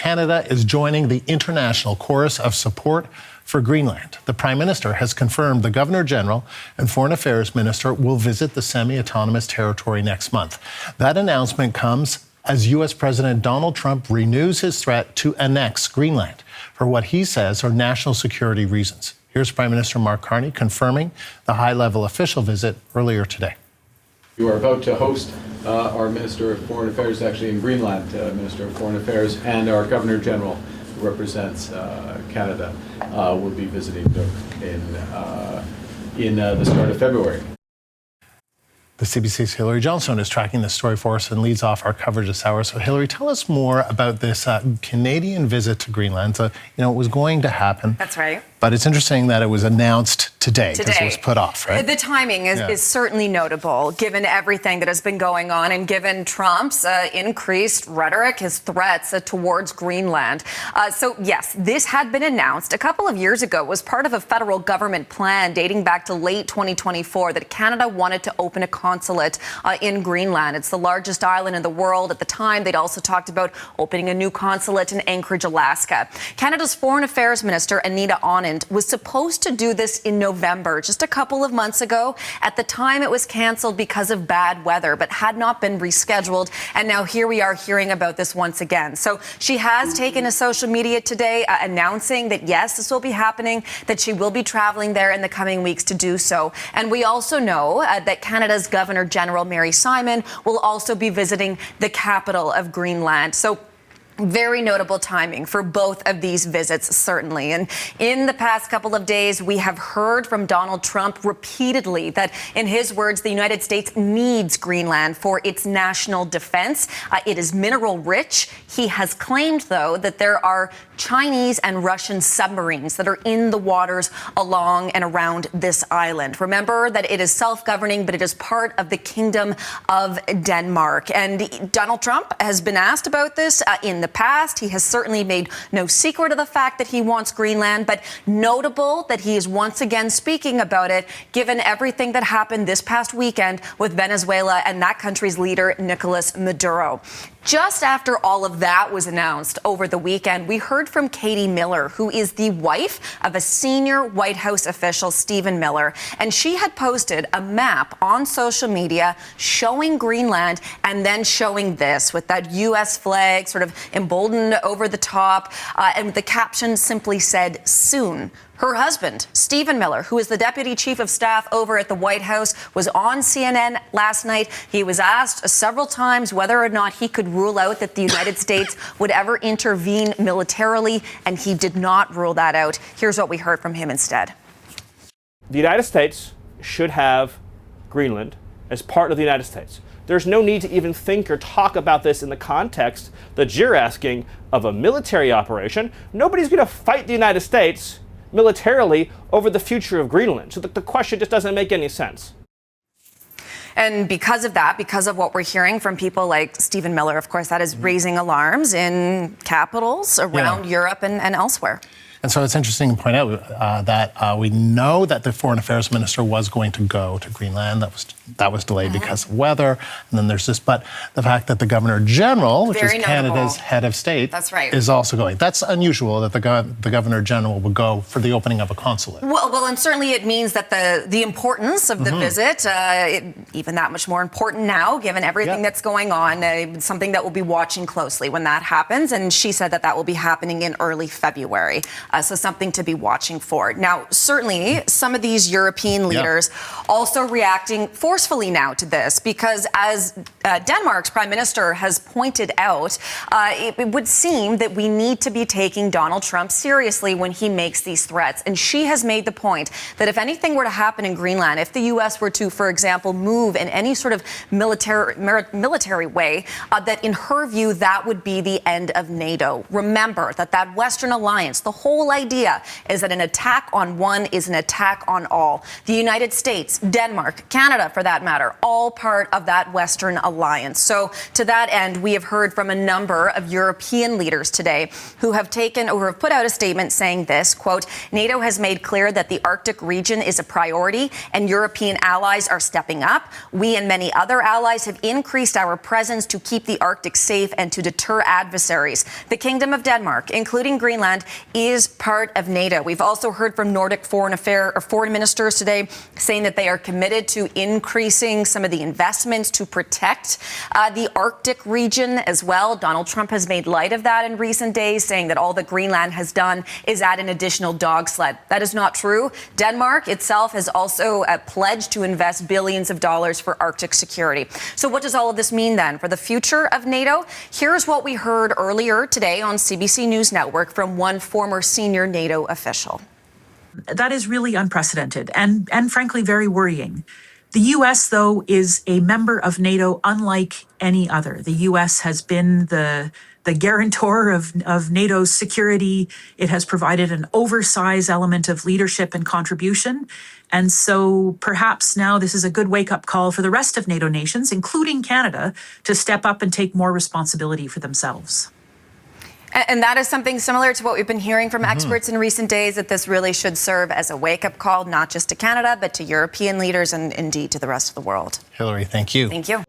Canada is joining the international chorus of support for Greenland. The Prime Minister has confirmed the Governor-General and Foreign Affairs Minister will visit the semi-autonomous territory next month. That announcement comes as U.S. President Donald Trump renews his threat to annex Greenland for what he says are national security reasons. Here's Prime Minister Mark Carney confirming the high-level official visit earlier today. You are about to host our Minister of Foreign Affairs, actually in Greenland, Minister of Foreign Affairs, and our Governor-General, who represents Canada, will be visiting in the start of February. The CBC's Hilary Johnstone is tracking this story for us and leads off our coverage this hour. So, Hilary, tell us more about this Canadian visit to Greenland. So, it was going to happen. That's right. But it's interesting that it was announced today because it was put off, right? The timing is certainly notable, given everything that has been going on and given Trump's increased rhetoric, his threats towards Greenland. So, yes, this had been announced a couple of years ago. It was part of a federal government plan dating back to late 2024 that Canada wanted to open a consulate in Greenland. It's the largest island in the world. At the time, they'd also talked about opening a new consulate in Anchorage, Alaska. Canada's Foreign Affairs Minister Anita was supposed to do this in November, just a couple of months ago. At the time, it was canceled because of bad weather, but had not been rescheduled. And now here we are hearing about this once again. So she has taken to social media today announcing that, yes, this will be happening, that she will be traveling there in the coming weeks to do so. And we also know that Canada's Governor-General, Mary Simon, will also be visiting the capital of Greenland. So very notable timing for both of these visits, certainly. And in the past couple of days, we have heard from Donald Trump repeatedly that, in his words, the United States needs Greenland for its national defense. It is mineral rich. He has claimed, though, that there are Chinese and Russian submarines that are in the waters along and around this island. Remember that it is self-governing, but it is part of the Kingdom of Denmark. And Donald Trump has been asked about this in the past. He has certainly made no secret of the fact that he wants Greenland, but notable that he is once again speaking about it, given everything that happened this past weekend with Venezuela and that country's leader, Nicolas Maduro. Just after all of that was announced over the weekend, we heard from Katie Miller, who is the wife of a senior White House official, Stephen Miller. And she had posted a map on social media showing Greenland and then showing this with that U.S. flag sort of emboldened over the top. And the caption simply said, "Soon." Her husband, Stephen Miller, who is the deputy chief of staff over at the White House, was on CNN last night. He was asked several times whether or not he could rule out that the United States would ever intervene militarily, and he did not rule that out. Here's what we heard from him instead. The United States should have Greenland as part of the United States. There's no need to even think or talk about this in the context that you're asking of a military operation. Nobody's going to fight the United States militarily over the future of Greenland. So the question just doesn't make any sense. And because of that, because of what we're hearing from people like Stephen Miller, of course, that is raising alarms in capitals around Europe and elsewhere. And so it's interesting to point out that we know that the Foreign Affairs Minister was going to go to Greenland. That was delayed because of weather. And then there's this, but the fact that the Governor-General, which is Canada's head of state, is also going. That's unusual that the Governor-General would go for the opening of a consulate. Well, and certainly it means that the importance of the visit, even that much more important now, given everything that's going on, something that we'll be watching closely when that happens. And she said that that will be happening in early February. So something to be watching for. Now, certainly some of these European leaders also reacting forcefully now to this, because as Denmark's Prime Minister has pointed out, it would seem that we need to be taking Donald Trump seriously when he makes these threats. And she has made the point that if anything were to happen in Greenland, if the U.S. were to, for example, move in any sort of military way, that in her view, that would be the end of NATO. Remember that Western alliance, the whole whole idea is that an attack on one is an attack on all. The United States, Denmark, Canada, for that matter, all part of that Western alliance. So to that end, we have heard from a number of European leaders today who have taken or have put out a statement saying this, quote, NATO has made clear that the Arctic region is a priority and European allies are stepping up. We and many other allies have increased our presence to keep the Arctic safe and to deter adversaries. The Kingdom of Denmark, including Greenland, is part of NATO. We've also heard from Nordic foreign ministers today saying that they are committed to increasing some of the investments to protect the Arctic region as well. Donald Trump has made light of that in recent days, saying that all that Greenland has done is add an additional dog sled. That is not true. Denmark itself has also pledged to invest billions of dollars for Arctic security. So what does all of this mean then for the future of NATO? Here's what we heard earlier today on CBC News Network from one former senior NATO official. That is really unprecedented and frankly very worrying. The U.S., though, is a member of NATO unlike any other. The U.S. has been the guarantor of NATO's security. It has provided an oversized element of leadership and contribution. And so perhaps now this is a good wake-up call for the rest of NATO nations, including Canada, to step up and take more responsibility for themselves. And that is something similar to what we've been hearing from experts in recent days, that this really should serve as a wake-up call, not just to Canada, but to European leaders and indeed to the rest of the world. Hillary, thank you. Thank you.